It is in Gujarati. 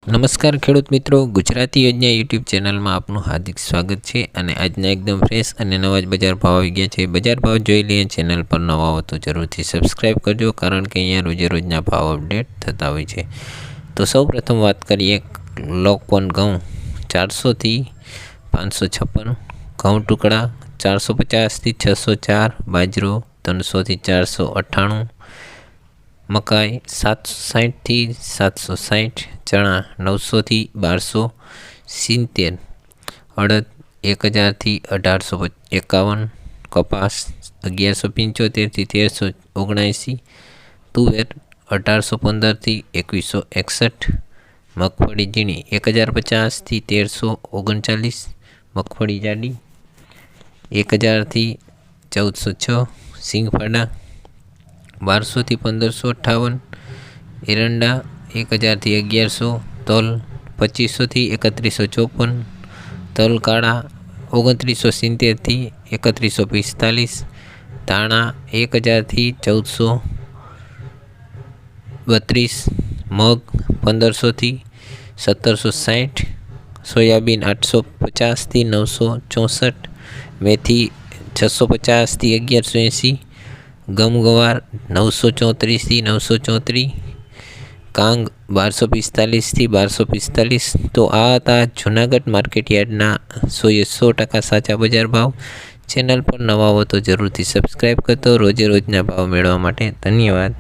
નમસ્કાર ખેડૂત મિત્રો, ગુજરાતી યોજના યુટ્યુબ ચેનલમાં આપનું હાર્દિક સ્વાગત છે। અને આજના એકદમ ફ્રેશ અને નવા જ બજાર ભાવ આવી ગયા છે। બજાર ભાવ જોઈ લઈએ। ચેનલ પર નવા હો તો જરૂરથી સબસ્ક્રાઈબ કરજો, કારણ કે અહીંયા રોજે રોજના ભાવ અપડેટ થતા હોય છે। તો સૌ પ્રથમ વાત કરીએ લોકવન ઘઉં 400થી 556, ઘઉં ટુકડા 450થી 604, બાજરો 300થી 498, મકાઈ 760થી 760, ચણા 900થી 1270, અડદ 1000થી 1851, કપાસ 1175થી 1379, તુવેર 1815થી 2161, મગફળી ઝીણી 1050થી 1339, મગફળી જાડી 1000થી 1406, સિંગફાડા 1200થી 1558, એરંડા 1000થી 1100, તલ 2500થી 3154, તલ કાળા 2970થી 3145, ધાણા 1000થી 1432, મગ 1500થી 1760, સોયાબીન 850થી 964, મેથી 650થી 1180, ગમગવાર 934થી 934, કાંગ 1245થી 1245। તો આ હતા જૂનાગઢ માર્કેટયાર્ડના 100% સાચા બજાર ભાવ। ચેનલ પર નવા હો તો જરૂરથી સબસ્ક્રાઈબ કરતો રોજે રોજના ભાવ મેળવવા માટે। ધન્યવાદ।